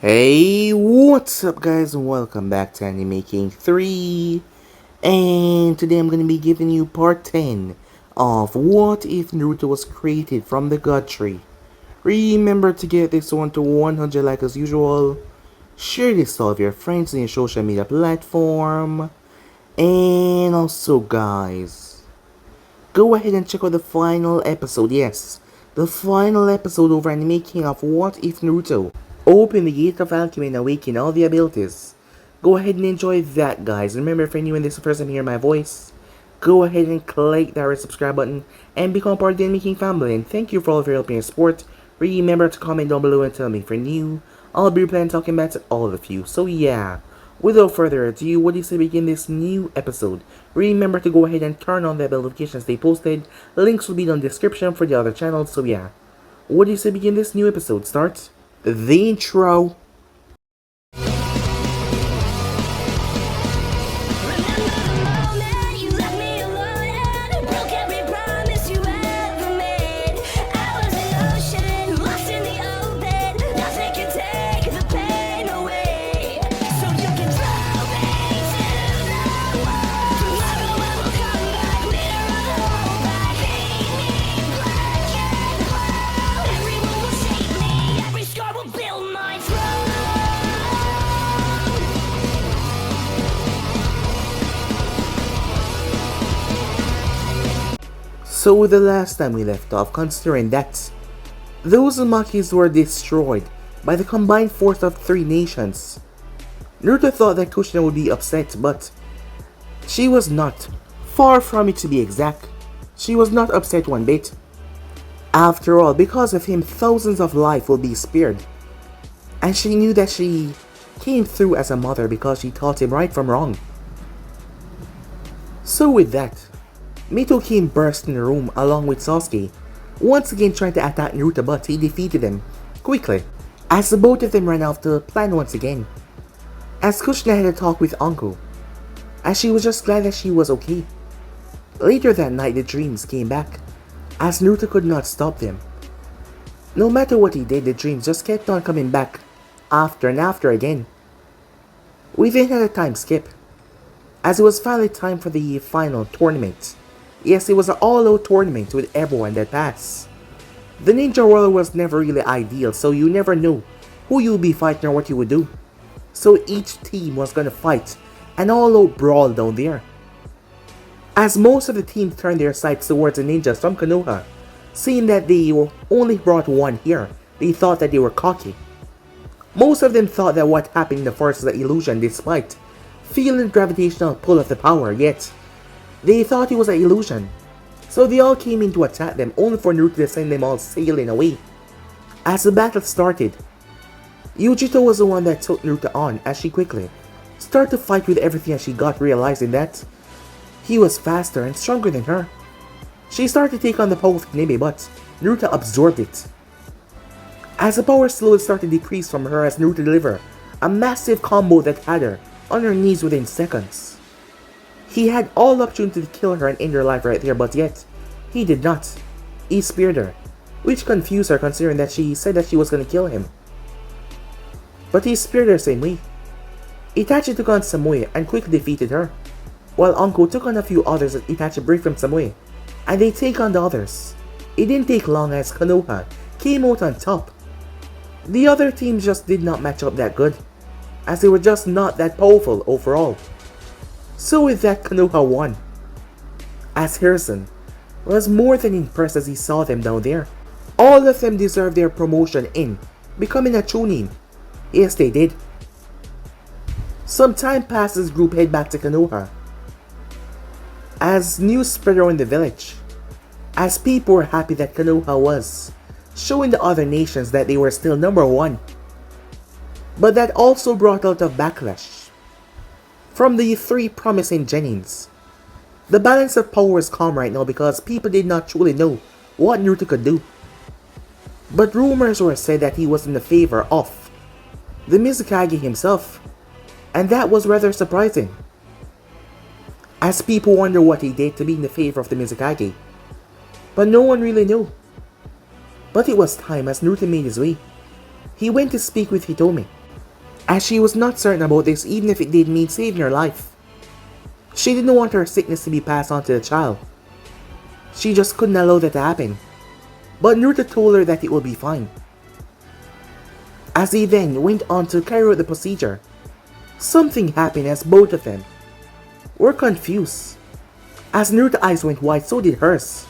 Hey, what's up guys, and welcome back to Anime Making 3, and today I'm going to be giving you part 10 of What If Naruto Was Created from the God Tree. Remember to get this one to 100 likes as usual, share this to all of your friends in your social media platform, and also guys, go ahead and check out the final episode, yes, the final episode over Anime Making of What If Naruto. Open the gate of alchemy and awaken all the abilities. Go ahead and enjoy that, guys. Remember, if anyone this is the first time hearing my voice, go ahead and click that red subscribe button and become part of the Making family. And thank you for all of your help and your support. Remember to comment down below and tell me if you're new. I'll be replying talking back to all of you. So yeah, without further ado, what do you say we begin this new episode? Remember to go ahead and turn on the bell notifications they posted. Links will be down in the description for the other channels. So yeah, what do you say begin this new episode? Start the intro. So the last time we left off, considering that those Umakis were destroyed by the combined force of 3 nations, Naruto thought that Kushina would be upset, but she was not. Far from it, to be exact. She was not upset one bit. After all, because of him, thousands of lives will be spared. And she knew that she came through as a mother because she taught him right from wrong. So with that, Mito came burst in the room along with Sasuke, once again trying to attack Naruto, but he defeated him quickly, as the both of them ran off the plan once again. As Kushina had a talk with Anko, as she was just glad that she was okay. Later that night, the dreams came back, as Naruto could not stop them. No matter what he did, the dreams just kept on coming back, after and after again. We then had a time skip, as it was finally time for the final tournament. Yes, it was an all-out tournament with everyone that passed. The Ninja World was never really ideal, so you never knew who you would be fighting or what you would do. So each team was gonna fight an all-out brawl down there. As most of the teams turned their sights towards the ninjas from Konoha, seeing that they only brought one here, they thought that they were cocky. Most of them thought that what happened in the forest was an illusion despite feeling the gravitational pull of the power, yet they thought it was an illusion. So they all came in to attack them, only for Naruto to send them all sailing away. As the battle started, Yujito was the one that took Naruto on, as she quickly started to fight with everything as she got, realizing that he was faster and stronger than her. She started to take on the power of Nebe, but Naruto absorbed it. As the power slowly started to decrease from her, as Naruto delivered a massive combo that had her on her knees within seconds. He had all the opportunity to kill her and end her life right there, but yet he did not. He speared her, which confused her considering that she said that she was going to kill him. But he speared her same way. Itachi took on Samui and quickly defeated her, while Anko took on a few others that Itachi briefed from Samui, and they take on the others. It didn't take long as Konoha came out on top. The other teams just did not match up that good, as they were just not that powerful overall. So with that, Konoha won, as Harrison was more than impressed as he saw them down there. All of them deserved their promotion in becoming a Chunin. Yes, they did. Some time passed as the group head back to Konoha, as news spread around the village, as people were happy that Konoha was showing the other nations that they were still number 1. But that also brought out a backlash from the 3 promising Genins. The balance of power is calm right now because people did not truly know what Naruto could do. But rumors were said that he was in the favor of the Mizukage himself, and that was rather surprising, as people wonder what he did to be in the favor of the Mizukage. But no one really knew. But it was time as Naruto made his way. He went to speak with Hitomi, as she was not certain about this even if it did mean saving her life. She didn't want her sickness to be passed on to the child. She just couldn't allow that to happen. But Naruto told her that it would be fine. As he then went on to carry out the procedure, something happened as both of them were confused. As Naruto's eyes went wide, so did hers.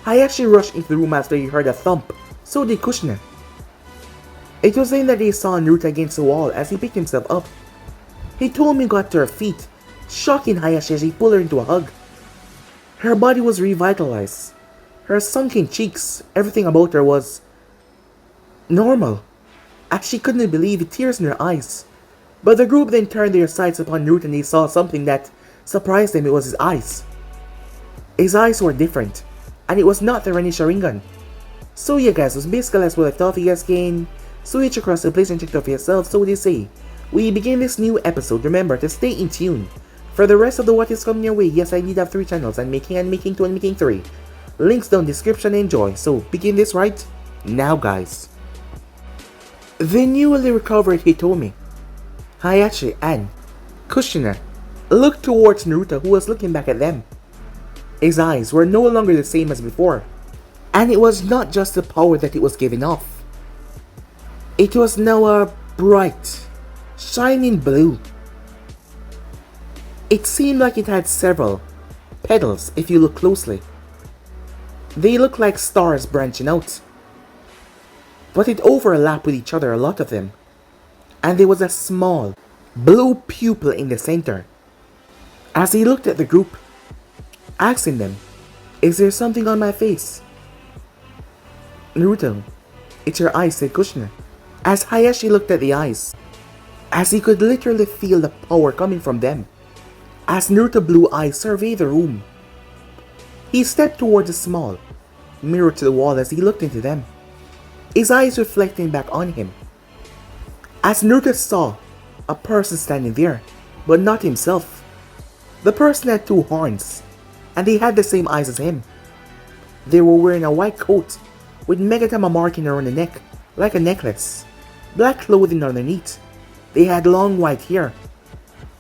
Hayashi rushed into the room after he heard a thump, so did Kushina. It was then that they saw Naruto against the wall as he picked himself up. Hitomi got to her feet, shocking Hayashi as he pulled her into a hug. Her body was revitalized. Her sunken cheeks, everything about her was normal, as she couldn't believe the tears in her eyes. But the group then turned their sights upon Naruto and they saw something that surprised them. It was his eyes. His eyes were different, and it was not the Renny Sharingan. So yeah guys, that's basically what I thought you guys can. So hit across the place and check it out for yourself. So they say, we begin this new episode. Remember to stay in tune for the rest of the what is coming your way. Yes, I did have 3 channels. I'm making 2 and making 3. Links down description. Enjoy. So begin this right now guys. The newly recovered Hitomi, Hayashi and Kushina looked towards Naruto, who was looking back at them. His eyes were no longer the same as before, and it was not just the power that it was giving off. It was now a bright, shining blue. It seemed like it had several petals if you look closely. They looked like stars branching out, but it overlapped with each other, a lot of them, and there was a small blue pupil in the center. As he looked at the group, asking them, is there something on my face? Naruto, it's your eyes, said Kushina, as Hayashi looked at the eyes, as he could literally feel the power coming from them. As Naruto's blue eyes surveyed the room, he stepped towards a small mirror to the wall as he looked into them, his eyes reflecting back on him. As Naruto saw a person standing there, but not himself. The person had 2 horns, and they had the same eyes as him. They were wearing a white coat with Megatama marking around the neck, like a necklace, black clothing underneath. They had long white hair.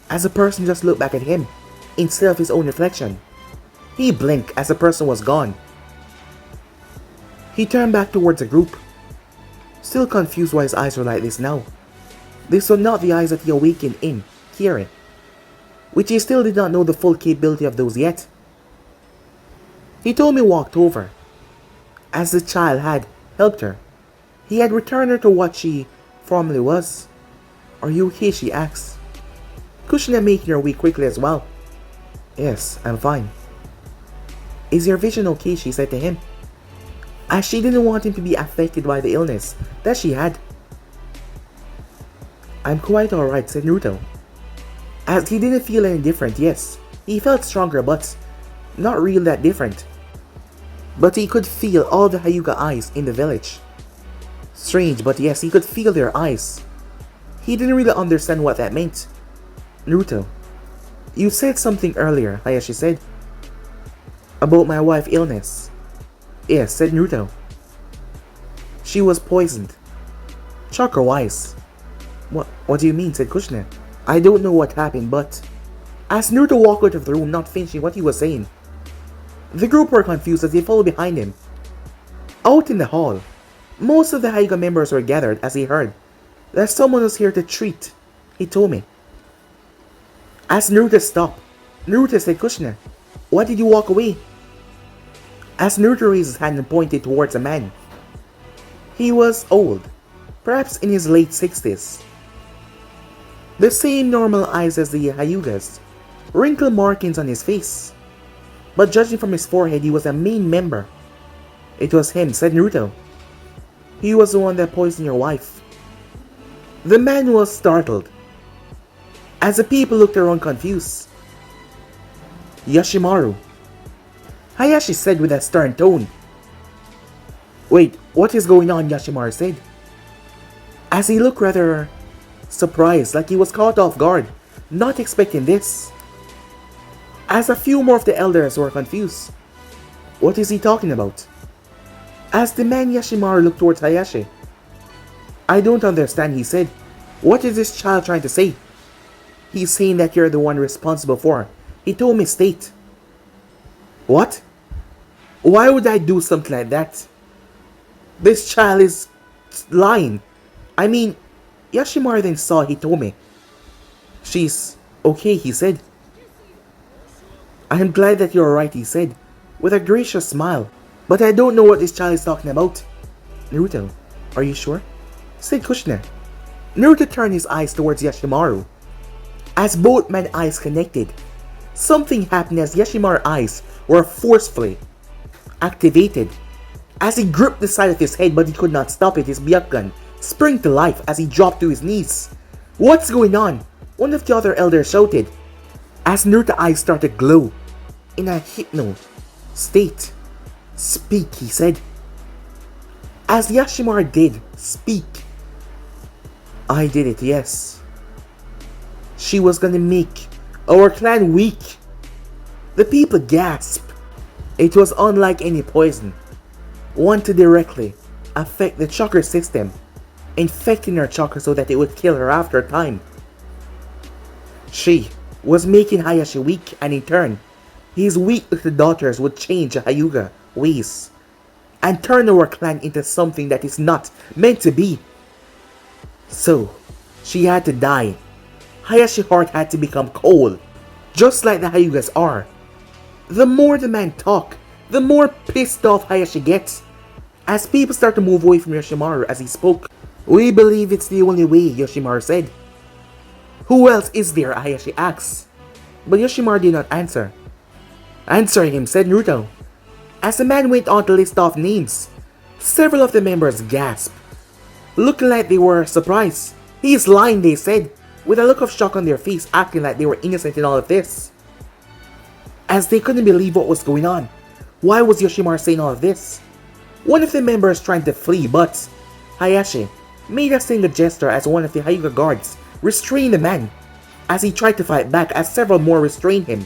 As the person just looked back at him, instead of his own reflection, he blinked as the person was gone. He turned back towards the group, still confused why his eyes were like this now. These were not the eyes that he awakened in Kirin, which he still did not know the full capability of those yet. Hitomi walked over. As the child had helped her, he had returned her to what she formerly was. Are you okay? She asked. Kushina making her way quickly as well. Yes, I'm fine. Is your vision okay? She said to him, as she didn't want him to be affected by the illness that she had. I'm quite alright, said Naruto, as he didn't feel any different. Yes, he felt stronger, but not really that different. But he could feel all the Hyuga eyes in the village. Strange, but yes, he could feel their eyes. He didn't really understand what that meant. Naruto, you said something earlier, Hayashi said, about my wife's illness. Yes, said Naruto. She was poisoned. Chakra-wise. What do you mean? Said Kushina. I don't know what happened, but as Naruto walked out of the room, not finishing what he was saying, the group were confused as they followed behind him. Out in the hall, most of the Hyuga members were gathered as they heard that someone was here to treat Hitomi. As Naruto stopped, Naruto said, Kushina, why did you walk away? As Naruto raised his hand and pointed towards a man. He was old, perhaps in his late 60s. The same normal eyes as the Hyugas, wrinkle markings on his face. But judging from his forehead, he was a main member. It was him, said Naruto. He was the one that poisoned your wife. The man was startled, as the people looked around confused. Yashimaru, Hayashi said with a stern tone. Wait, what is going on? Yashimaru said, as he looked rather surprised, like he was caught off guard, not expecting this. As a few more of the elders were confused. What is he talking about? As the man Yashimaru looked towards Hayashi. I don't understand, he said. What is this child trying to say? He's saying that you're the one responsible for Hitomi's state. What? Why would I do something like that? This child is lying. I mean, Yoshimaru then saw Hitomi. She's okay, he said. I am glad that you're right, he said, with a gracious smile. But I don't know what this child is talking about. Naruto, are you sure? Said Kushina. Naruto turned his eyes towards Yoshimaru. As both men's eyes connected, something happened as Yoshimaru's eyes were forcefully activated. As he gripped the side of his head but he could not stop it, his Byakugan sprang to life as he dropped to his knees. What's going on? One of the other elders shouted. As Naruto's eyes started to glow in a hypno state. Speak, he said. As Yoshimaru did speak. I did it, yes. She was gonna make our clan weak. The people gasped. It was unlike any poison. One to directly affect the chakra system, infecting her chakra so that it would kill her after a time. She was making Hayashi weak, and in turn, his weak little daughters would change Hyuga ways and turn our clan into something that is not meant to be. So, she had to die. Hayashi's heart had to become cold, just like the Hyugas are. The more the man talked, the more pissed off Hayashi gets. As people start to move away from Yoshimaru as he spoke. We believe it's the only way, Yoshimaru said. Who else is there? Hayashi asked. But Yoshimaru did not answer. Answer him, said Naruto. As the man went on to list off names, several of the members gasped, looking like they were surprised. He is lying, they said, with a look of shock on their face, acting like they were innocent in all of this. As they couldn't believe what was going on. Why was Yoshimaru saying all of this? One of the members tried to flee, but Hayashi made a single gesture as one of the Hyuga guards restrained the man as he tried to fight back, as several more restrained him.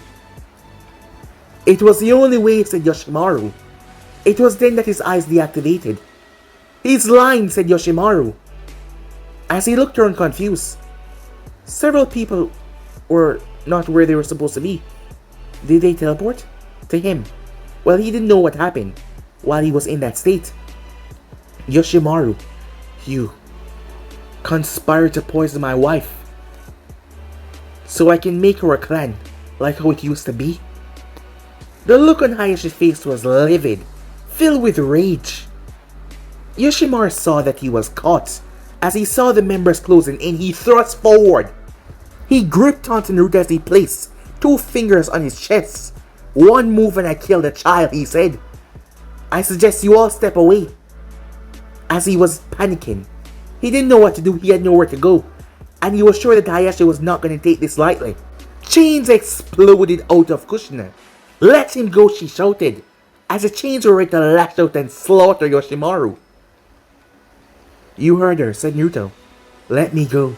It was the only way, said Yoshimaru. It was then that his eyes deactivated. He's lying, said Yoshimaru. As he looked around confused, several people were not where they were supposed to be. Did they teleport to him? Well, he didn't know what happened while he was in that state. Yoshimaru, you conspired to poison my wife so I can make her a clan like how it used to be. The look on Hayashi's face was livid, filled with rage. Yoshimaru saw that he was caught. As he saw the members closing in, he thrust forward. He gripped onto Naruto as he placed 2 fingers on his chest. One move and I killed a child, he said. I suggest you all step away. As he was panicking, he didn't know what to do, he had nowhere to go. And he was sure that Hayashi was not going to take this lightly. Chains exploded out of Kushina. Let him go, she shouted, as the chains were ready to lash out and slaughter Yoshimaru. You heard her, said Naruto. Let me go.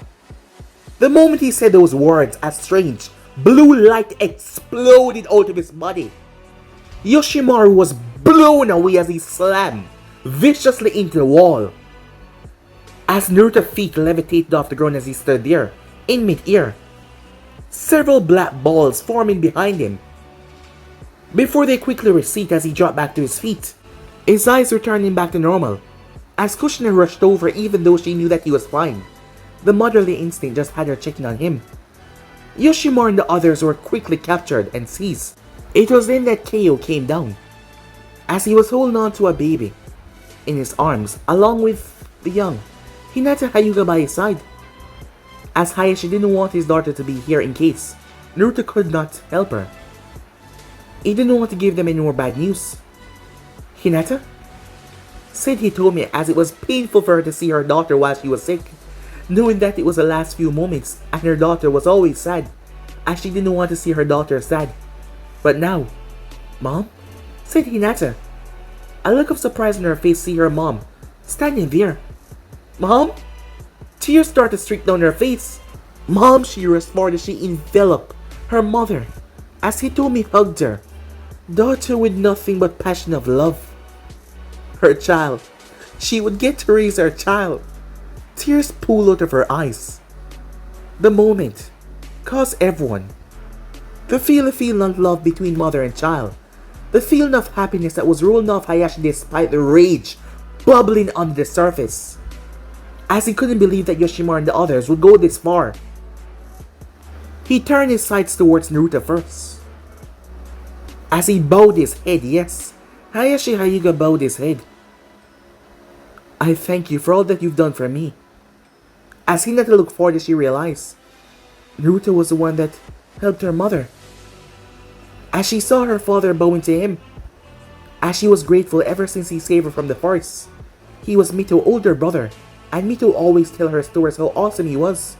The moment he said those words, a strange blue light exploded out of his body. Yoshimaru was blown away as he slammed viciously into the wall. As Naruto's feet levitated off the ground as he stood there, in mid-air, several black balls forming behind him, before they quickly recede as he dropped back to his feet, his eyes returning back to normal. As Kushina rushed over, even though she knew that he was fine, the motherly instinct just had her checking on him. Yoshimaru and the others were quickly captured and seized. It was then that KO came down, as he was holding on to a baby in his arms, along with the young Hinata Hyuga by his side. As Hayashi didn't want his daughter to be here in case Naruto could not help her. He didn't want to give them any more bad news. Hinata? Said Hitomi, as it was painful for her to see her daughter while she was sick, knowing that it was the last few moments and her daughter was always sad, as she didn't want to see her daughter sad. But now, Mom? Said Hinata. A look of surprise on her face see her mom standing there. Mom? Tears started to streak down her face. Mom, she responded as she enveloped her mother as Hitomi hugged her. Daughter with nothing but passion of love. Her child. She would get to raise her child. Tears pooled out of her eyes. The moment caused everyone to feel a feeling of love between mother and child. The feeling of happiness that was rolling off Hayashi despite the rage bubbling under the surface. As he couldn't believe that Yoshimura and the others would go this far. He turned his sights towards Naruto first. As he bowed his head, yes, Hayashi Hyuga bowed his head. I thank you for all that you've done for me. As he had to look forward, she realized Naruto was the one that helped her mother. As she saw her father bowing to him, as she was grateful ever since he saved her from the forest. He was Mito's older brother, and Mito always tell her stories how awesome he was.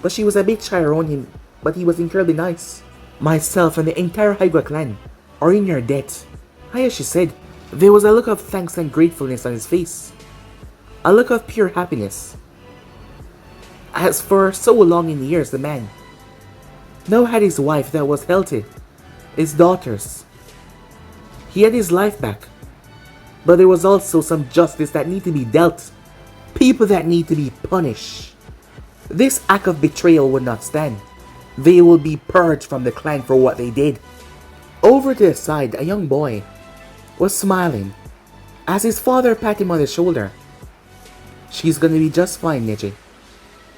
But she was a bit shy around him, but he was incredibly nice. Myself and the entire Hyuga clan are in your debt, Hayashi said. There was a look of thanks and gratefulness on his face. A look of pure happiness. As for so long in years, the man now had his wife that was healthy, his daughters. He had his life back. But there was also some justice that needed to be dealt. People that need to be punished. This act of betrayal would not stand. They will be purged from the clan for what they did. Over to the side, a young boy was smiling as his father patted him on the shoulder. She's gonna be just fine, Neji,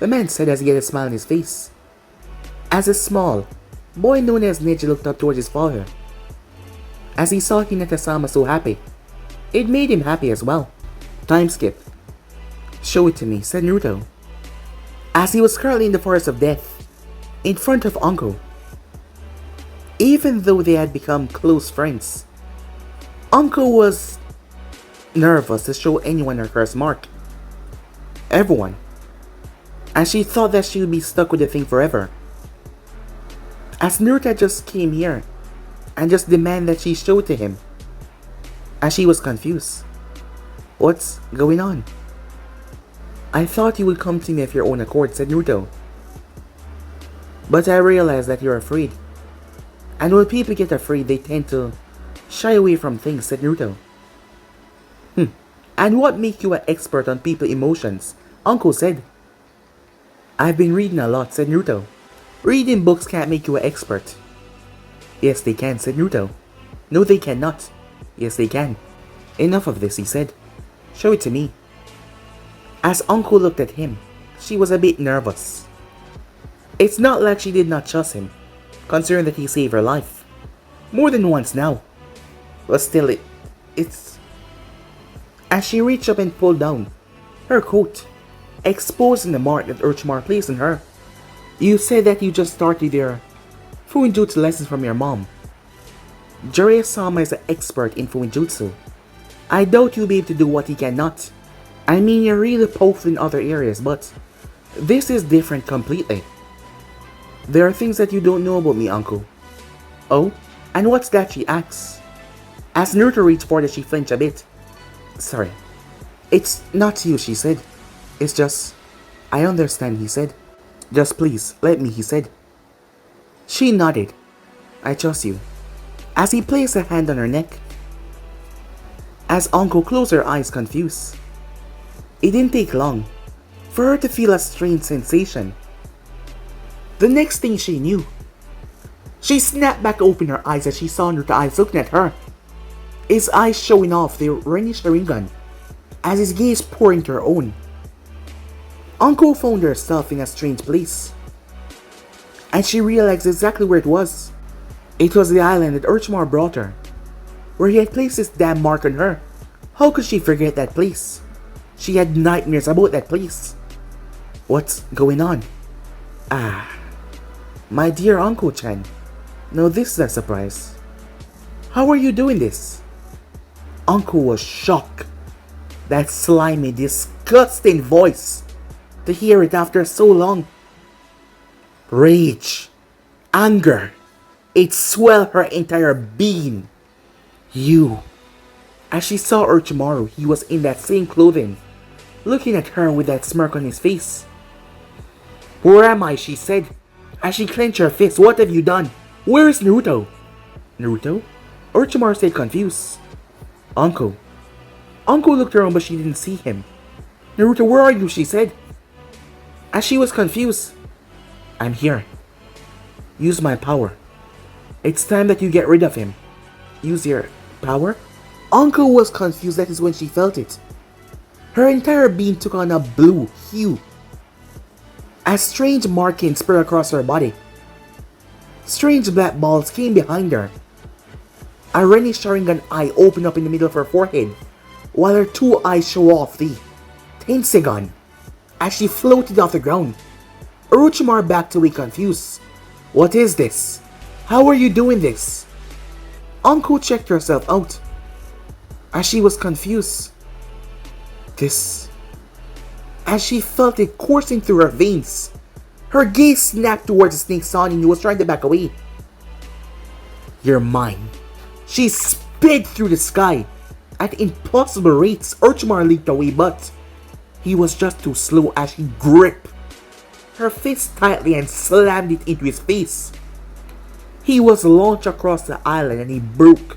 the man said as he had a smile on his face. As a small boy known as Neji looked up towards his father. As he saw Hinata-sama so happy, it made him happy as well. Time skip. Show it to me, said Naruto. As he was currently in the forest of death, in front of Anko. Even though they had become close friends, Anko was nervous to show anyone her curse mark. Everyone. As she thought that she would be stuck with the thing forever. As Naruto just came here and just demanded that she show it to him. As she was confused. What's going on? I thought you would come to me of your own accord, said Naruto. But I realized that you're afraid. And when people get afraid, they tend to shy away from things, said Naruto. And what makes you an expert on people's emotions? Uncle said. I've been reading a lot, said Naruto. Reading books can't make you an expert. Yes, they can, said Naruto. No, they cannot. Yes, they can. Enough of this, he said. Show it to me. As Uncle looked at him, she was a bit nervous. It's not like she did not trust him, considering that he saved her life. More than once now. But still, it's... As she reached up and pulled down her coat, exposing the mark that Orochimaru placed on her. You said that you just started your Fuinjutsu lessons from your mom. Jiraiya-sama is an expert in Fuinjutsu. I doubt you'll be able to do what he cannot. I mean, you're really powerful in other areas, but this is different completely. There are things that you don't know about me, uncle. Oh? And what's that, she asks. As Naruto reached forward, she flinched a bit. Sorry. It's not you, she said. It's just... I understand, he said. Just please, let me, he said. She nodded. I trust you. As he placed a hand on her neck. As Anko closed her eyes confused. It didn't take long for her to feel a strange sensation. The next thing she knew, she snapped back open her eyes as she saw Naruto's eyes looking at her. His eyes showing off the rainy Sharingan as his gaze poured into her own. Anko found herself in a strange place. And she realized exactly where it was. It was the island that Orochimaru brought her, where he had placed his damn mark on her. How could she forget that place? She had nightmares about that place. What's going on? My dear Uncle-chan. Now this is a surprise. How are you doing this? Uncle was shocked. That slimy, disgusting voice. To hear it after so long. Rage. Anger. It swelled her entire being. You. As she saw Orochimaru, he was in that same clothing, looking at her with that smirk on his face. Where am I? She said, as she clenched her fist. What have you done? Where is Naruto? Naruto? Orochimaru said, confused. Uncle. Uncle looked around but she didn't see him. Naruto, where are you? She said. As she was confused. I'm here. Use my power. It's time that you get rid of him. Use your power? Uncle was confused. That is when she felt it. Her entire being took on a blue hue. As strange markings spread across her body. Strange black balls came behind her. A Rennie Sharingan eye opened up in the middle of her forehead, while her two eyes show off the Tensegon. As she floated off the ground, Orochimaru backed away confused. What is this? How are you doing this? Anko checked herself out, as she was confused. This... As she felt it coursing through her veins, her gaze snapped towards the snake Sonny who was trying to back away. You're mine. She sped through the sky. At impossible rates, Orochimaru leaped away, but he was just too slow as she gripped her fist tightly and slammed it into his face. He was launched across the island and he broke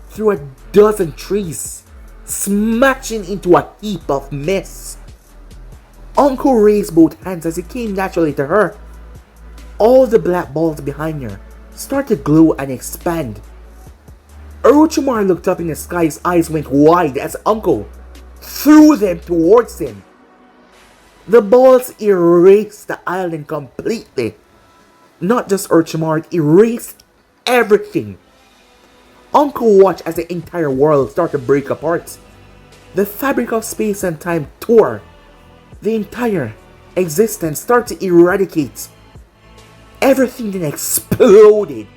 through a dozen trees, smashing into a heap of mess. Uncle raised both hands as it came naturally to her. All the black balls behind her started to glow and expand. Orochimaru looked up in the sky, his eyes went wide as Uncle threw them towards him. The balls erased the island completely. Not just Orochimaru, it erased everything. Uncle watched as the entire world started to break apart. The fabric of space and time tore. The entire existence started to eradicate. Everything then exploded.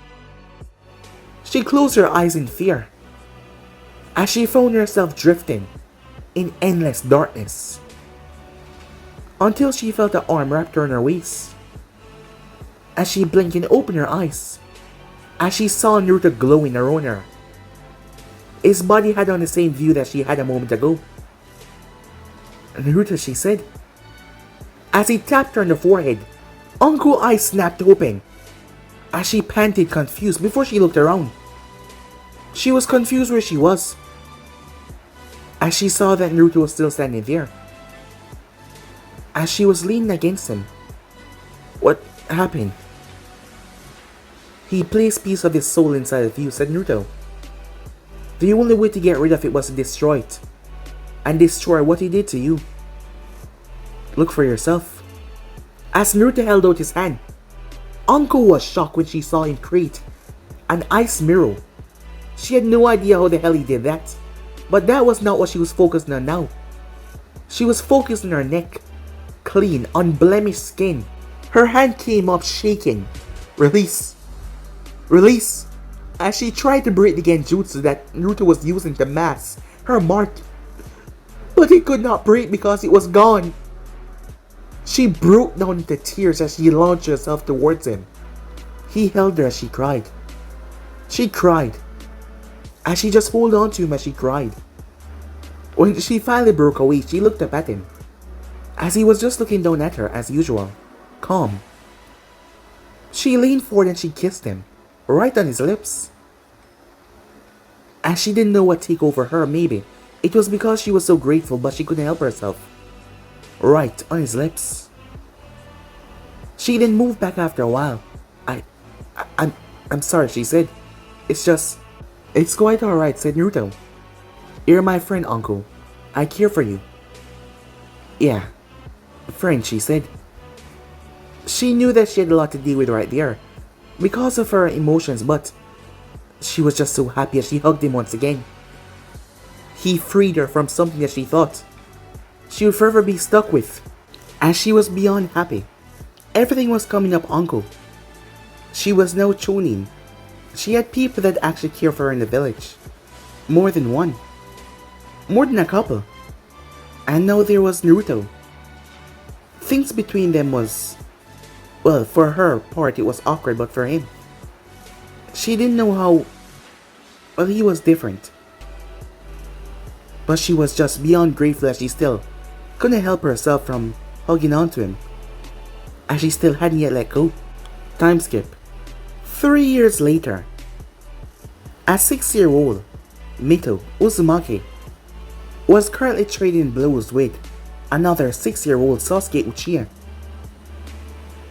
She closed her eyes in fear as she found herself drifting in endless darkness until she felt an arm wrapped around her waist. As she blinked and opened her eyes, as she saw Naruto glowing around her. His body had on the same view that she had a moment ago. Naruto, she said. As he tapped her on the forehead, Uncle's eyes snapped open as she panted confused before she looked around. She was confused where she was as she saw that Naruto was still standing there. As she was leaning against him. What happened? He placed a piece of his soul inside of you, said Naruto. The only way to get rid of it was to destroy it. And destroy what he did to you. Look for yourself. As Naruto held out his hand, Anko was shocked when she saw him create an ice mirror. She had no idea how the hell he did that. But that was not what she was focusing on now. She was focused on her neck. Clean, unblemished skin. Her hand came up shaking. Release. Release. As she tried to break the genjutsu that Naruto was using to mask her mark. But it could not break because it was gone. She broke down into tears as she launched herself towards him. He held her as she cried. She cried. As she just held on to him as she cried. When she finally broke away, she looked up at him. As he was just looking down at her as usual. Calm. She leaned forward and she kissed him. Right on his lips. As she didn't know what take over her, maybe it was because she was so grateful but she couldn't help herself. Right on his lips. She didn't move back after a while. I'm sorry, she said. It's quite alright, said Naruto. You're my friend, uncle. I care for you. Yeah, friend, she said. She knew that she had a lot to deal with right there because of her emotions, but she was just so happy as she hugged him once again. He freed her from something that she thought she would forever be stuck with. As she was beyond happy, everything was coming up uncle. She was now Chunin. She had people that actually cared for her in the village. More than one. More than a couple. And now there was Naruto. Things between them was... Well, for her part it was awkward, but for him, she didn't know how... Well, he was different. But she was just beyond grateful as she still couldn't help herself from hugging onto him. As she still hadn't yet let go. Time skip. 3 years later. A 6-year-old, Mito Uzumaki, was currently trading blows with another 6-year-old Sasuke Uchiha.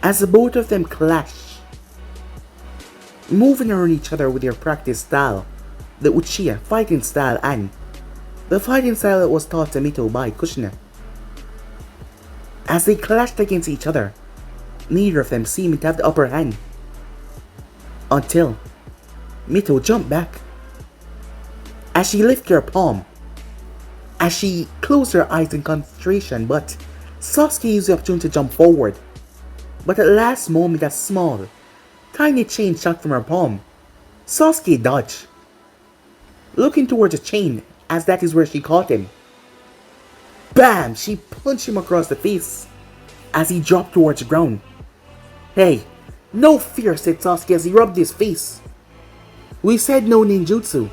as the both of them clash, moving around each other with their practice style, the Uchiha fighting style and the fighting style that was taught to Mito by Kushina. As they clashed against each other, neither of them seeming to have the upper hand. Until Mito jumped back. As she lifted her palm, as she closed her eyes in concentration, but Sasuke used the opportunity to jump forward. But at the last moment, a small, tiny chain shot from her palm. Sasuke dodged, looking towards the chain as that is where she caught him. Bam! She punched him across the face as he dropped towards the ground. Hey, no fear, said Sasuke as he rubbed his face. We said no ninjutsu.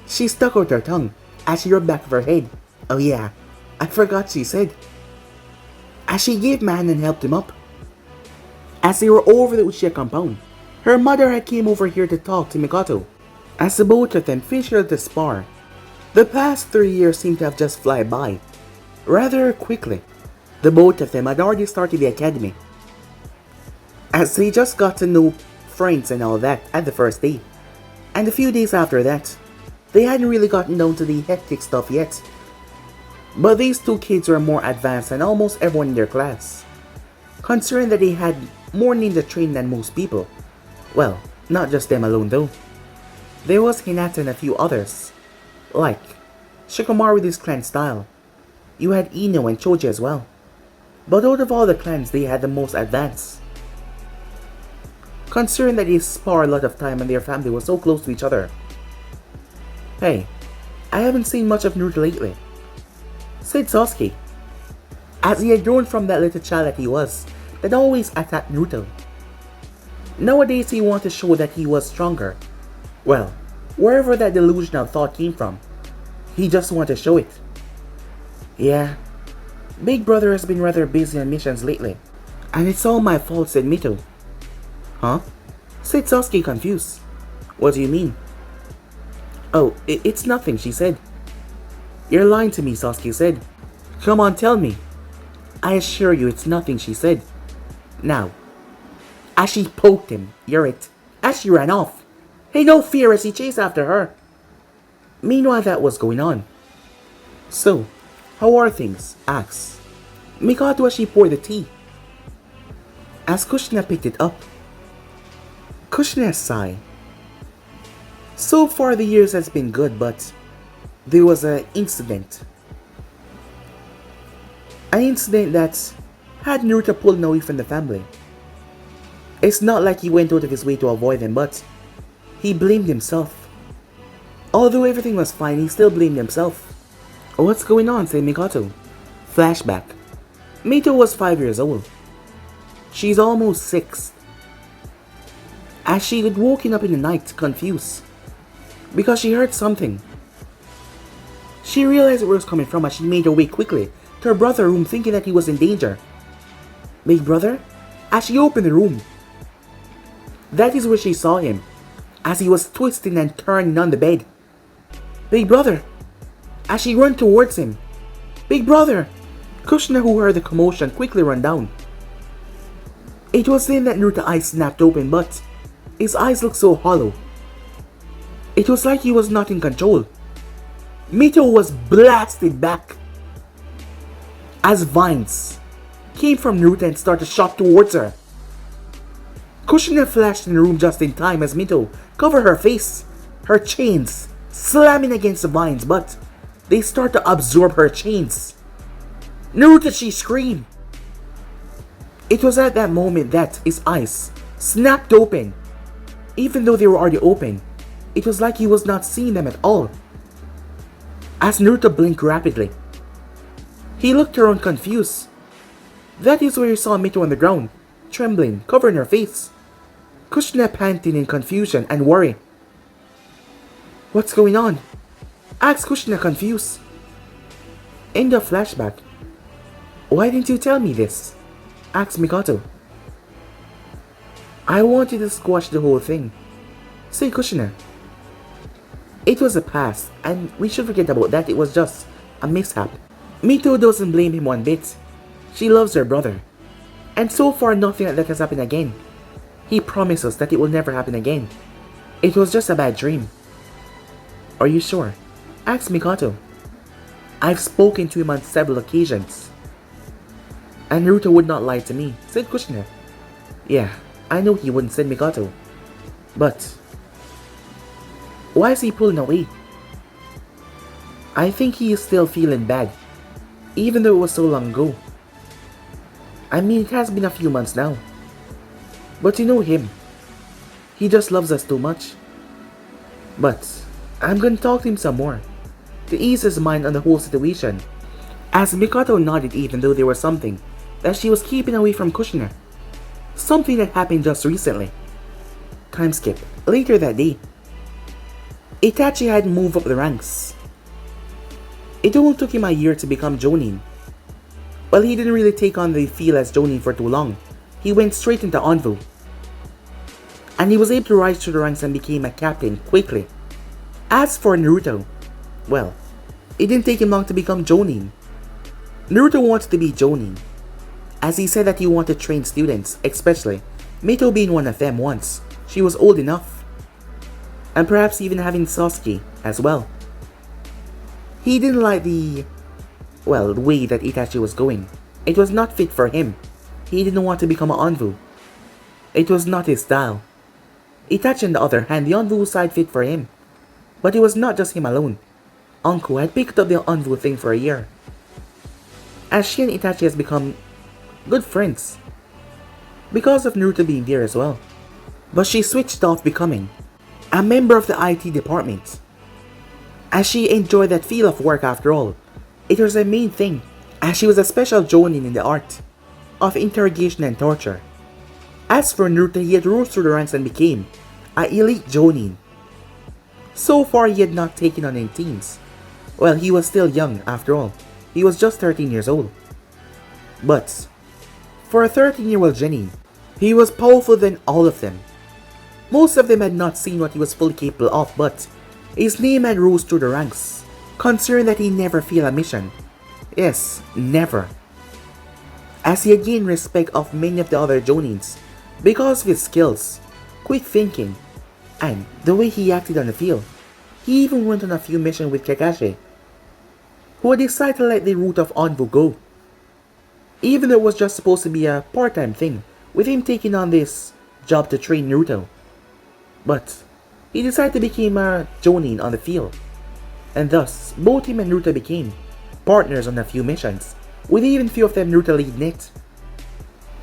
She stuck out her tongue as she rubbed back of her head. Oh yeah, I forgot, she said, as she gave man and helped him up. As they were over the Uchiha compound, her mother had came over here to talk to Mikoto. As the both of them finished the spar, the past 3 years seemed to have just fly by. Rather quickly, the both of them had already started the academy, as they just got to know friends and all that at the first day, and a few days after that, they hadn't really gotten down to the hectic stuff yet. But these two kids were more advanced than almost everyone in their class, considering that they had more ninja training than most people. Well, not just them alone though. There was Hinata and a few others, like Shikamaru with his clan style. You had Ino and Choji as well. But out of all the clans, they had the most advanced, considering that they spar a lot of time and their family was so close to each other. Hey, I haven't seen much of Naruto lately, said Sasuke, as he had grown from that little child that he was, that always attacked Naruto. Nowadays he wanted to show that he was stronger. Well, wherever that delusional thought came from, he just wanted to show it. Yeah, Big Brother has been rather busy on missions lately, and it's all my fault, said Mito. Huh? Said Sasuke, confused. What do you mean? Oh, it's nothing, she said. You're lying to me, Sasuke said. Come on, tell me. I assure you it's nothing, she said. Now, as she poked him, you're it, as she ran off. Hey, no fear, as he chased after her. Meanwhile, that was going on. So, how are things? Asked Mikoto as she poured the tea. As Kushina picked it up, Kushina sighed. So far the years has been good, but there was an incident. An incident that had Naruto pulled away from the family. It's not like he went out of his way to avoid them, but he blamed himself. Although everything was fine, he still blamed himself. What's going on? Said Mikoto. Flashback. Mito was 5 years old. She's almost 6. As she had woken up in the night, confused, because she heard something. She realized where it was coming from as she made her way quickly to her brother's room, thinking that he was in danger. Big brother? As she opened the room, that is where she saw him, as he was twisting and turning on the bed. Big brother! As she ran towards him. Big brother! Kushina, who heard the commotion, quickly ran down. It was then that Naruto's eyes snapped open, but his eyes looked so hollow. It was like he was not in control. Mito was blasted back as vines came from Naruto and started to shot towards her. Kushina flashed in the room just in time as Mito covered her face, her chains slamming against the vines, but they start to absorb her chains. Naruto, she screamed. It was at that moment that his eyes snapped open. Even though they were already open, it was like he was not seeing them at all. As Naruto blinked rapidly, he looked around confused. That is where he saw Mito on the ground, trembling, covering her face. Kushina panting in confusion and worry. What's going on? Asked Kushina, confused. End of flashback. Why didn't you tell me this? Asked Mikoto. I wanted to squash the whole thing, said Kushina. It was a past, and we should forget about that. It was just a mishap. Mito doesn't blame him one bit. She loves her brother. And so far nothing like that has happened again. He promises that it will never happen again. It was just a bad dream. Are you sure? Asked Mikoto. I've spoken to him on several occasions. And Naruto would not lie to me, said Kushina. Yeah, I know he wouldn't, said Mikoto. But why is he pulling away? I think he is still feeling bad, even though it was so long ago. I mean, it has been a few months now. But you know him. He just loves us too much. But I'm gonna talk to him some more, to ease his mind on the whole situation. As Mikoto nodded, even though there was something that she was keeping away from Kushina. Something that happened just recently. Time skip. Later that day, Itachi had moved up the ranks. It only took him a year to become Jonin. Well, he didn't really take on the field as Jonin for too long. He went straight into Anvu. And he was able to rise through the ranks and became a captain quickly. As for Naruto, well, it didn't take him long to become Jonin. Naruto wanted to be Jonin, as he said that he wanted to train students, especially Mito being one of them once she was old enough. And perhaps even having Sasuke as well. He didn't like the way that Itachi was going. It was not fit for him. He didn't want to become an Anvu. It was not his style. Itachi, on the other hand, the Anvu side fit for him. But it was not just him alone. Anko had picked up the Anvu thing for a year, as she and Itachi has become good friends because of Naruto being there as well. But she switched off becoming a member of the IT department, as she enjoyed that feel of work after all. It was her main thing, as she was a special Jonin in the art of interrogation and torture. As for Naruto, he had rose through the ranks and became an elite Jonin. So far he had not taken on any teams. Well, he was still young after all. He was just 13 years old. But for a 13-year-old Genin, he was powerful than all of them. Most of them had not seen what he was fully capable of, but his name had rose through the ranks, considering that he never failed a mission. Yes, never. As he had gained respect of many of the other Jonins because of his skills, quick thinking, and the way he acted on the field. He even went on a few missions with Kakashi, who had decided to let the route of Anvu go, even though it was just supposed to be a part-time thing, with him taking on this job to train Naruto. But he decided to become a Jonin on the field, and thus both him and Naruto became partners on a few missions, with even few of them Naruto leading it.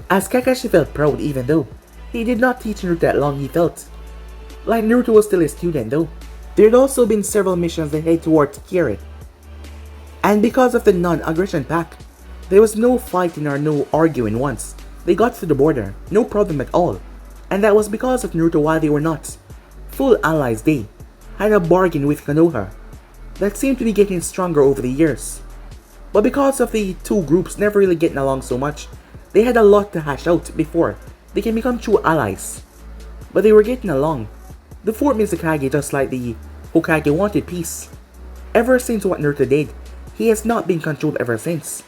As Kakashi felt proud, even though he did not teach Naruto that long, he felt like Naruto was still a student though. There had also been several missions that head towards Kiri, and because of the non-aggression pact, there was no fighting or no arguing once they got to the border, no problem at all. And that was because of Naruto. While they were not full allies, they had a bargain with Konoha that seemed to be getting stronger over the years. But because of the two groups never really getting along so much, they had a lot to hash out before they can become true allies. But they were getting along. The fourth Mizukage, just like the Hokage, wanted peace. Ever since what Naruto did, he has not been controlled ever since.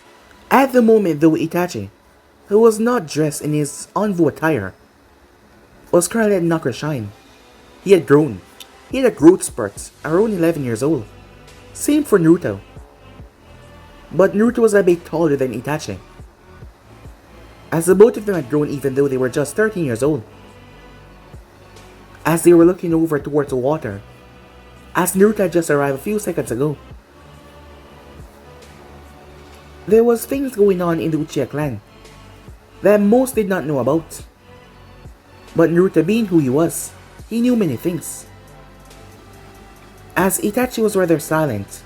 At the moment though, Itachi, who was not dressed in his Anvu attire, was currently at Nakushine. He had grown. He had a growth spurt, around 11 years old. Same for Naruto. But Naruto was a bit taller than Itachi, as the both of them had grown even though they were just 13 years old. As they were looking over towards the water, as Naruto had just arrived a few seconds ago, there was things going on in the Uchiha clan that most did not know about. But Naruto, being who he was, he knew many things. As Itachi was rather silent,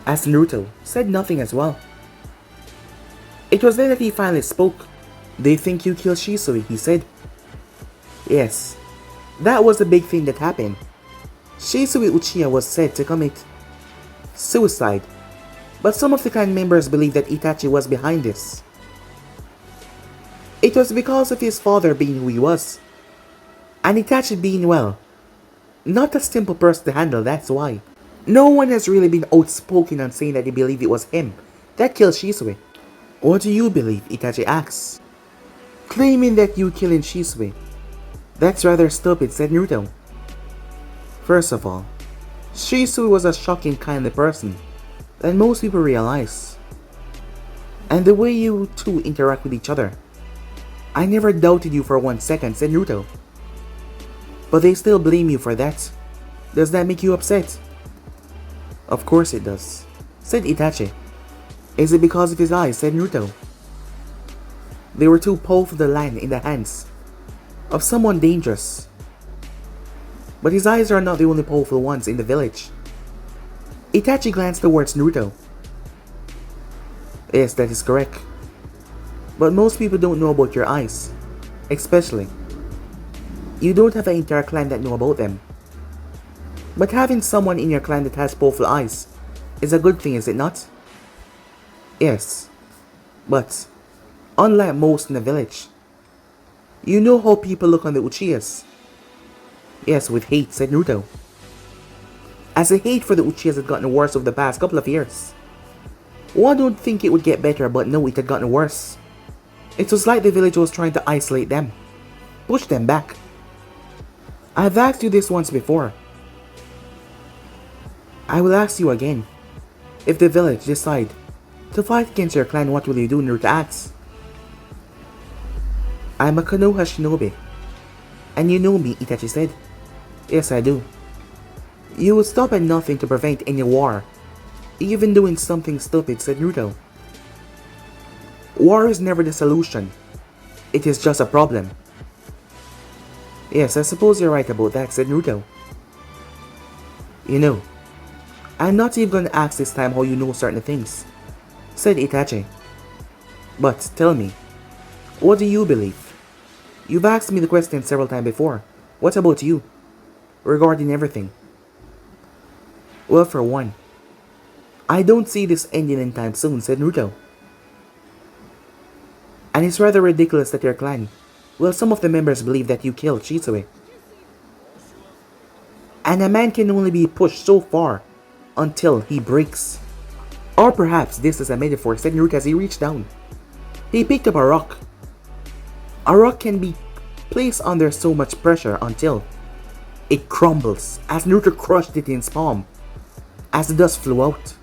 as Naruto said nothing as well. It was then that he finally spoke. "They think you killed Shisui," he said. Yes, that was the big thing that happened. Shisui Uchiha was said to commit suicide, but some of the clan members believe that Itachi was behind this. It was because of his father being who he was, and Itachi being, well, not a simple person to handle, that's why. No one has really been outspoken on saying that they believe it was him that killed Shisui. "What do you believe?" Itachi asks. claiming that you killed Shisui. That's rather stupid, said Naruto. First of all, Shisui was a shocking kind of person than most people realize. And the way you two interact with each other, I never doubted you for 1 second, said Naruto. But they still blame you for that. Does that make you upset? Of course it does, said Itachi. Is it because of his eyes, said Naruto. They were too powerful to land in the hands of someone dangerous. But his eyes are not the only powerful ones in the village. Itachi glanced towards Naruto. Yes, that is correct. But most people don't know about your eyes. Especially, you don't have an entire clan that know about them. But having someone in your clan that has powerful eyes is a good thing, is it not? Yes. But, unlike most in the village, you know how people look on the Uchihas. Yes, with hate, said Naruto. As the hate for the Uchihas had gotten worse over the past couple of years. One don't think it would get better, but no, it had gotten worse. It was like the village was trying to isolate them, push them back. I've asked you this once before. I will ask you again. If the village decide to fight against your clan, what will you do? Naruto asks. I'm a Konoha shinobi. And you know me, Itachi said. Yes, I do. You would stop at nothing to prevent any war, even doing something stupid, said Naruto. War is never the solution. It is just a problem. Yes, I suppose you're right about that, said Naruto. You know, I'm not even gonna ask this time how you know certain things, said Itachi. But tell me, what do you believe? You've asked me the question several times before. What about you? Regarding everything. Well, for one, I don't see this ending anytime soon, said Naruto. And it's rather ridiculous that your clan, well, some of the members believe that you killed Shisui. And a man can only be pushed so far until he breaks. Or perhaps this is a metaphor, said Naruto as he reached down. He picked up a rock. A rock can be placed under so much pressure until it crumbles, as Naruto crushed it in his palm, as the dust flew out.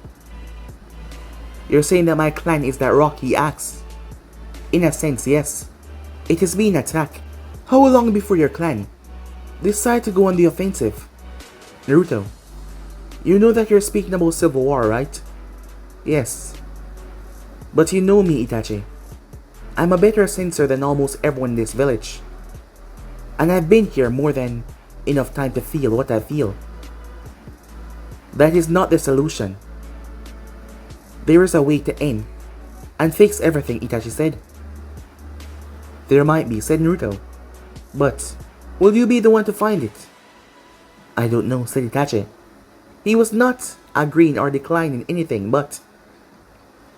You're saying that my clan is that rock, he asks. In a sense, yes. It is being attacked. How long before your clan decide to go on the offensive? Naruto, you know that you're speaking about civil war, right? Yes. But you know me, Itachi. I'm a better sensor than almost everyone in this village. And I've been here more than enough time to feel what I feel. That is not the solution. There is a way to end and fix everything, Itachi said. There might be, said Naruto. But will you be the one to find it? I don't know, said Itachi. He was not agreeing or declining anything, but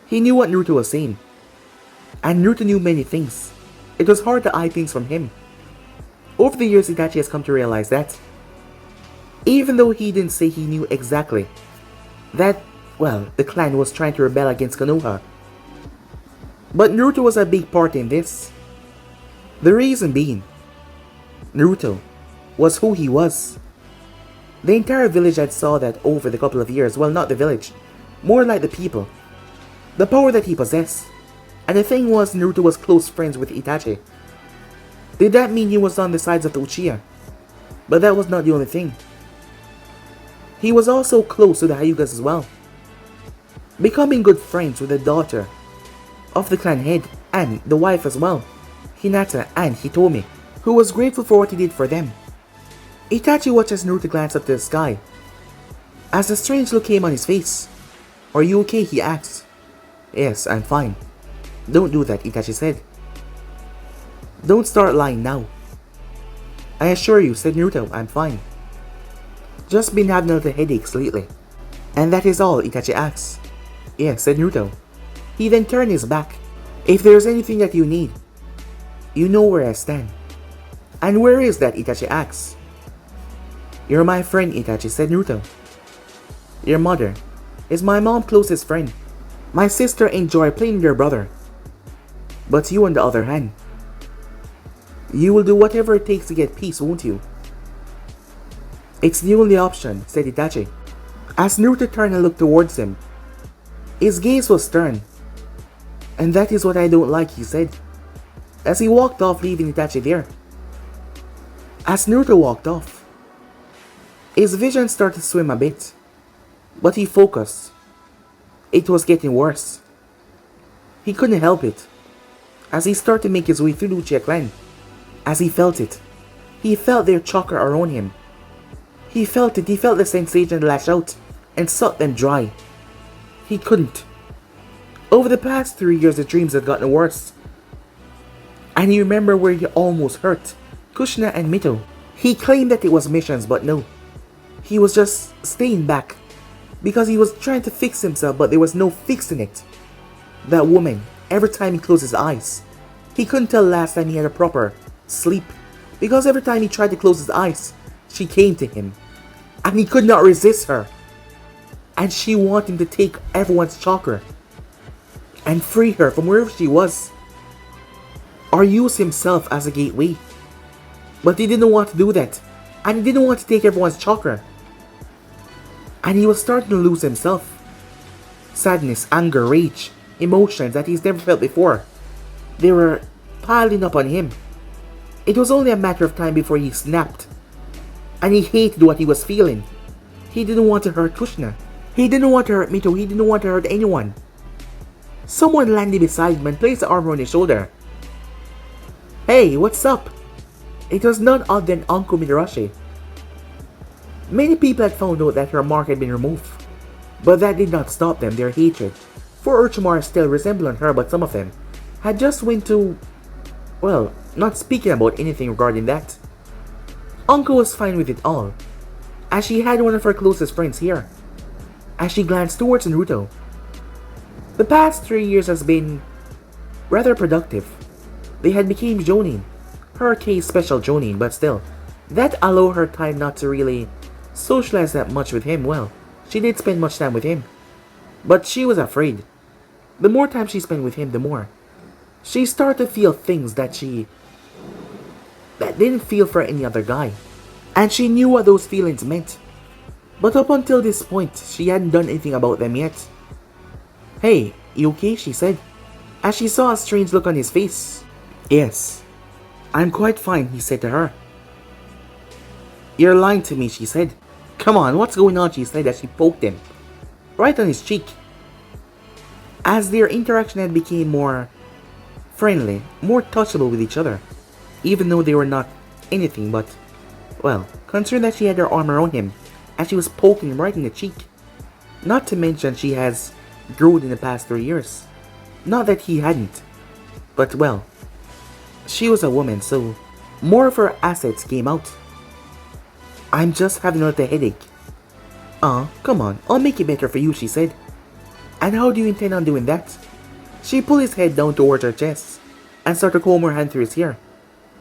he knew what Naruto was saying. And Naruto knew many things. It was hard to hide things from him. Over the years, Itachi has come to realize that, even though he didn't say he knew exactly, that, well, the clan was trying to rebel against Konoha. But Naruto was a big part in this. The reason being, Naruto was who he was. The entire village had saw that over the couple of years, well, not the village, more like the people. The power that he possessed. And the thing was, Naruto was close friends with Itachi. Did that mean he was on the sides of the Uchiha? But that was not the only thing. He was also close to the Hyugas as well, becoming good friends with the daughter of the clan head and the wife as well, Hinata and Hitomi, who was grateful for what he did for them. Itachi watched as Naruto glanced up to the sky, as a strange look came on his face. Are you okay? He asked. Yes, I'm fine. Don't do that, Itachi said. Don't start lying now. I assure you, said Naruto, I'm fine. Just been having a little headaches lately. And that is all, Itachi asked. Yes, said Naruto. He then turned his back. If there's anything that you need, you know where I stand. And where is that? Itachi asked. You're my friend, Itachi, said Naruto. Your mother is my mom's closest friend. My sister enjoy playing with your brother. But you, on the other hand, You will do whatever it takes to get peace, won't you? It's the only option, said Itachi. As Naruto turned and looked towards him, his gaze was stern. And that is what I don't like, he said, as he walked off, leaving Itachi there. As Naruto walked off, his vision started to swim a bit, but he focused. It was getting worse. He couldn't help it. As he started to make his way through the Uchiha clan, as he felt it, he felt their chakra around him. He felt it, he felt the sensation lash out and suck them dry. He couldn't. Over the past 3 years, the dreams had gotten worse. And he remembered where he almost hurt Kushina and Mito. He claimed that it was missions, but no. He was just staying back because he was trying to fix himself, but there was no fixing it. That woman, every time he closed his eyes, he couldn't tell last time he had a proper sleep, because every time he tried to close his eyes, she came to him, and he could not resist her. And she wanted him to take everyone's chakra and free her from wherever she was, or use himself as a gateway. But he didn't want to do that, and he didn't want to take everyone's chakra. And he was starting to lose himself. Sadness, anger, rage, emotions that he's never felt before, they were piling up on him. It was only a matter of time before he snapped. And he hated what he was feeling. He didn't want to hurt Kushina. He didn't want to hurt Mito. He didn't want to hurt anyone. Someone landed beside him and placed an arm on his shoulder. Hey, what's up? It was none other than Uncle Midarashi. Many people had found out that her mark had been removed, but that did not stop them, their hatred. For Orochimaru still resembled her, but some of them had just went to, well, not speaking about anything regarding that. Uncle was fine with it all, as she had one of her closest friends here. As she glanced towards Naruto, the past 3 years has been rather productive. They had become jonin, her case special jonin, but still, that allowed her time not to really socialize that much with him. Well, she did spend much time with him, but she was afraid. The more time she spent with him, the more she started to feel things that didn't feel for any other guy. And she knew what those feelings meant. But up until this point, she hadn't done anything about them yet. Hey, you okay? She said, as she saw a strange look on his face. Yes, I'm quite fine, he said to her. You're lying to me, she said. Come on, what's going on? She said as she poked him right on his cheek. As their interaction had become more friendly, more touchable with each other, even though they were not anything but, well, concerned that she had her arm around him as she was poking him right in the cheek. Not to mention she has grown in the past 3 years. Not that he hadn't, but well, she was a woman, so more of her assets came out. I'm just having a little headache. Come on, I'll make it better for you, she said. And how do you intend on doing that? She pulled his head down towards her chest and started to comb her hand through his hair.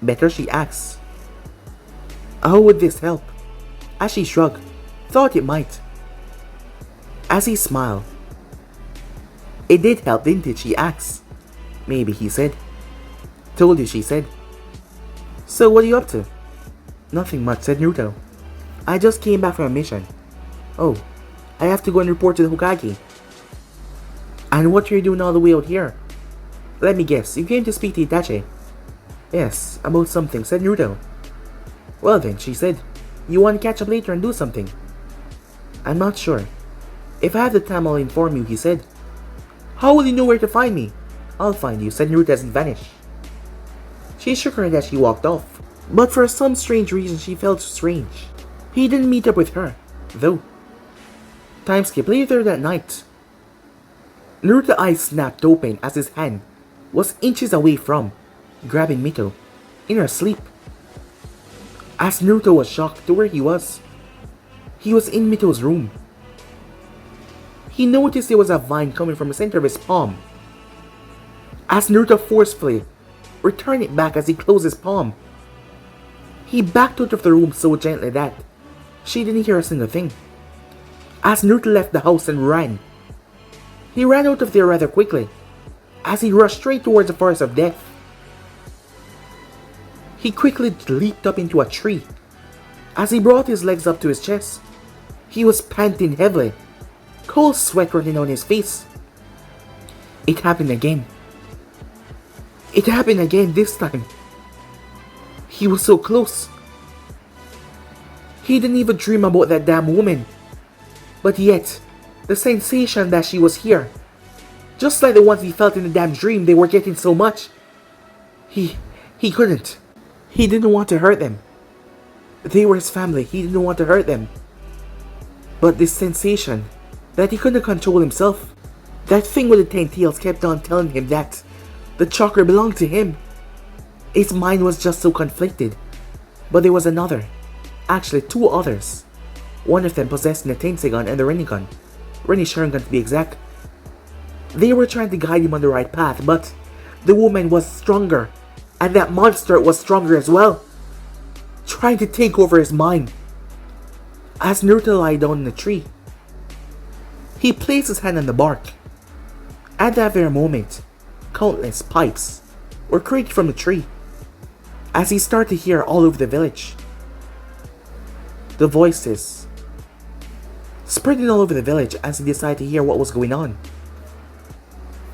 Better, she asked. How would this help? As she shrugged, thought it might. As he smiled. It did help, didn't it? She asked. Maybe, he said. Told you, she said. So what are you up to? Nothing much, said Naruto. I just came back from a mission. Oh, I have to go and report to the Hokage. And what are you doing all the way out here? Let me guess, you came to speak to Itachi. Yes, about something, said Naruto. Well then, she said, you want to catch up later and do something? I'm not sure. If I have the time, I'll inform you, he said. How will you know where to find me? I'll find you, said Naruto as he vanished. She shook her head as she walked off. But for some strange reason, she felt strange. He didn't meet up with her, though. Time skip later that night. Naruto's eyes snapped open as his hand was inches away from grabbing Mito in her sleep. As Naruto was shocked to where he was in Mito's room. He noticed there was a vine coming from the center of his palm. As Naruto forcefully returned it back as he closed his palm, he backed out of the room so gently that she didn't hear a single thing. As Naruto left the house and ran, he ran out of there rather quickly, as he rushed straight towards the forest of death. He quickly leaped up into a tree. As he brought his legs up to his chest, he was panting heavily, cold sweat running on his face. It happened again. It happened again this time. He was so close. He didn't even dream about that damn woman. But yet, the sensation that she was here, just like the ones he felt in the damn dream, they were getting so much. He couldn't. He didn't want to hurt them. They were his family. He didn't want to hurt them. But this sensation that he couldn't control himself, that thing with the 10 tails kept on telling him that the chakra belonged to him. His mind was just so conflicted. But there was another. Actually, two others. One of them possessing the Tensei gun and the Rinnegan. Sharingan to be exact. They were trying to guide him on the right path, but the woman was stronger. And that monster was stronger as well. Trying to take over his mind. As Naruto lay down in the tree, he placed his hand on the bark. At that very moment, countless pipes were created from the tree. As he started to hear all over the village. The voices spreading all over the village as he decided to hear what was going on.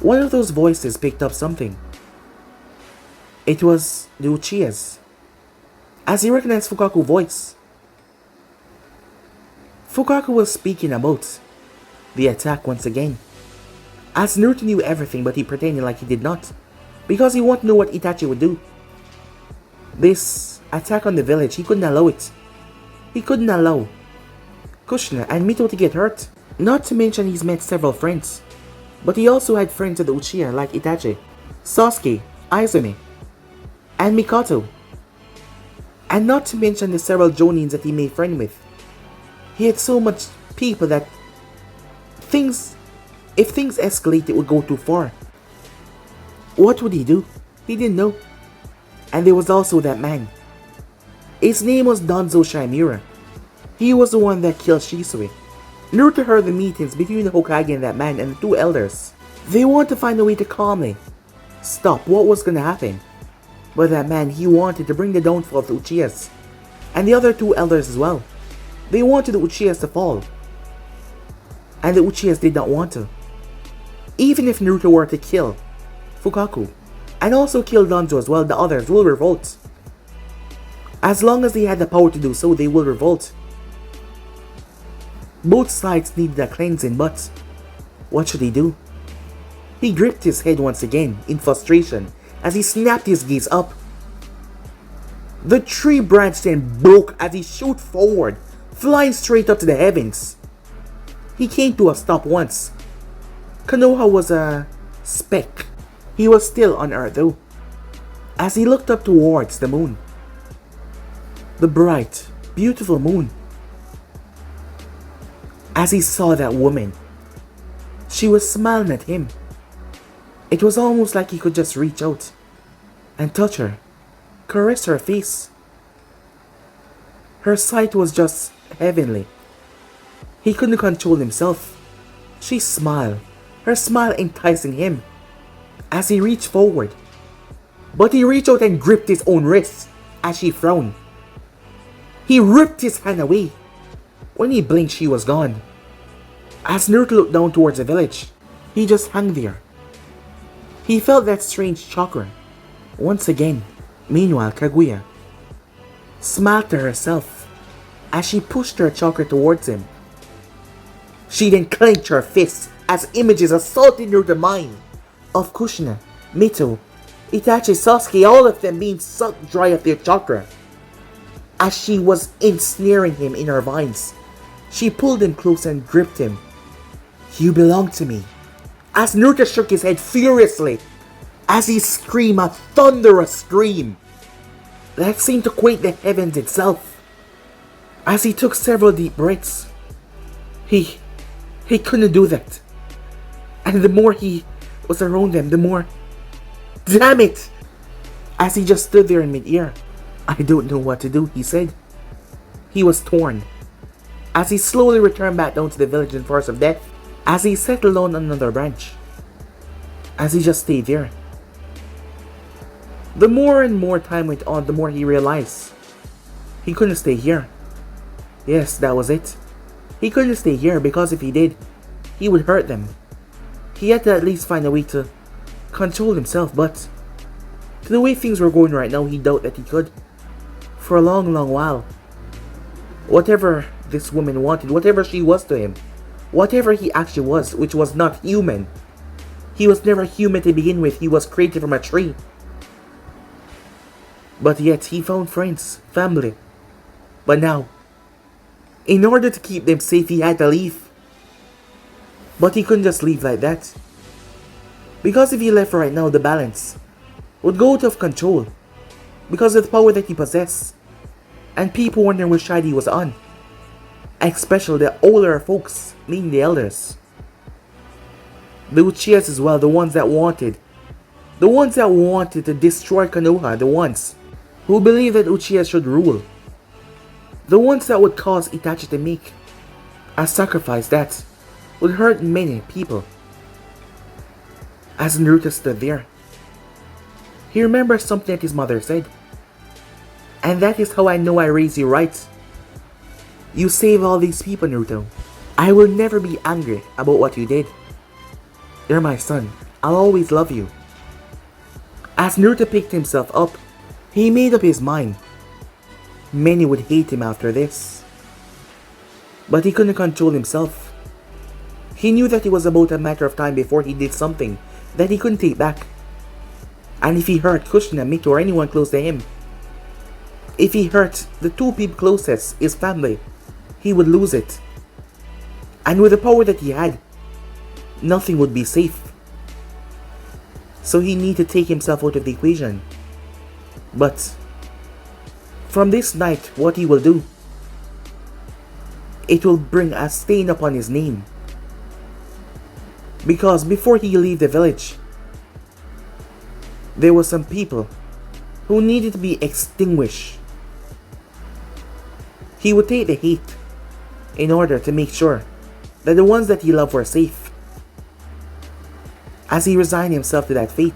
One of those voices picked up something. It was the Uchiha's. As he recognized Fukaku's voice. Fukaku was speaking about the attack once again. As Naruto knew everything, but he pretended like he did not, because he wanted to know what Itachi would do. This attack on the village, he couldn't allow it. He couldn't allow Kushina and Mito to get hurt. Not to mention he's met several friends. But he also had friends at the Uchiha like Itachi, Sasuke, Izumi, and Mikoto. And not to mention the several Jonins that he made friends with. He had so much people that if things escalate, it would go too far. What would he do? He didn't know. And there was also that man. His name was Danzo Shimura. He was the one that killed Shisui. Naruto heard the meetings between the Hokage and that man and the two elders. They wanted to find a way to calmly stop what was going to happen. But that man, he wanted to bring the downfall of the Uchihas. And the other two elders as well. They wanted the Uchihas to fall. And the Uchihas did not want to. Even if Naruto were to kill Fukaku, and also kill Danzo as well, the others will revolt. As long as they had the power to do so, they will revolt. Both sides needed a cleansing, but what should he do? He gripped his head once again in frustration as he snapped his gaze up. The tree branch then broke as he shot forward, flying straight up to the heavens. He came to a stop once. Konoha was a speck. He was still on Earth though, as he looked up towards the moon. The bright, beautiful moon. As he saw that woman, she was smiling at him. It was almost like he could just reach out and touch her, caress her face. Her sight was just heavenly. He couldn't control himself. She smiled, her smile enticing him as he reached forward. But he reached out and gripped his own wrist as she frowned. He ripped his hand away. When he blinked, she was gone. As Naruto looked down towards the village, he just hung there. He felt that strange chakra once again. Meanwhile, Kaguya smiled to herself as she pushed her chakra towards him. She then clenched her fists as images assaulted Naruto's mind of Kushina, Mito, Itachi, Sasuke, all of them being sucked dry of their chakra. As she was ensnaring him in her vines, she pulled him close and gripped him. "You belong to me." As Naruto shook his head furiously, as he screamed a thunderous scream that seemed to quake the heavens itself. As he took several deep breaths, he couldn't do that. And the more he was around them, the more... Damn it! As he just stood there in mid-air. "I don't know what to do," he said. He was torn. As he slowly returned back down to the village in Forest of Death, as he settled on another branch. As he just stayed there. The more and more time went on, the more he realized he couldn't stay here. Yes, that was it. He couldn't stay here because if he did, he would hurt them. He had to at least find a way to control himself, but to the way things were going right now, he doubted that he could. For a long, long while. Whatever this woman wanted, whatever she was to him, whatever he actually was, which was not human. He was never human to begin with, he was created from a tree. But yet, he found friends, family. But now, in order to keep them safe, he had to leave. But he couldn't just leave like that. Because if he left right now, the balance would go out of control. Because of the power that he possessed. And people wondering which side he was on. Especially the older folks, meaning the elders. The Uchihas as well, the ones that wanted. The ones that wanted to destroy Konoha, the ones who believed that Uchiha should rule. The ones that would cause Itachi to make a sacrifice that would hurt many people. As Naruto stood there, he remembered something that his mother said. And that is how I know I raised you right. You saved all these people, Naruto. I will never be angry about what you did. You're my son. I'll always love you. As Naruto picked himself up, he made up his mind. Many would hate him after this. But he couldn't control himself. He knew that it was about a matter of time before he did something that he couldn't take back. And if he hurt Kushina, Mito, or anyone close to him, if he hurt the two people closest, his family, he would lose it. And with the power that he had, nothing would be safe. So he needed to take himself out of the equation. But from this night, what he will do, it will bring a stain upon his name. Because before he leave the village, there were some people who needed to be extinguished. He would take the hate in order to make sure that the ones that he loved were safe. As he resigned himself to that fate,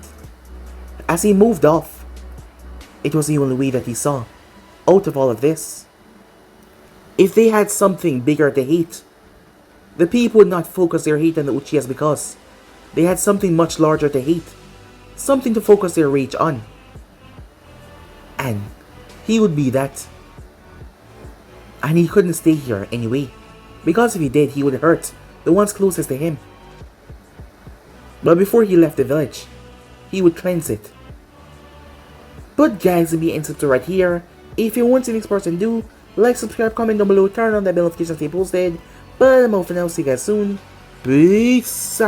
as he moved off, it was the only way that he saw out of all of this. If they had something bigger to hate, the people would not focus their hate on the Uchihas because they had something much larger to hate, something to focus their rage on. And he would be that. And he couldn't stay here anyway, because if he did, he would hurt the ones closest to him. But before he left the village, he would cleanse it. But guys, to be insubscribed right here. If you want to see the next person do, like, subscribe, comment down below, turn on that bell notification to stay posted. But I'm out for now, see you guys soon. Peace.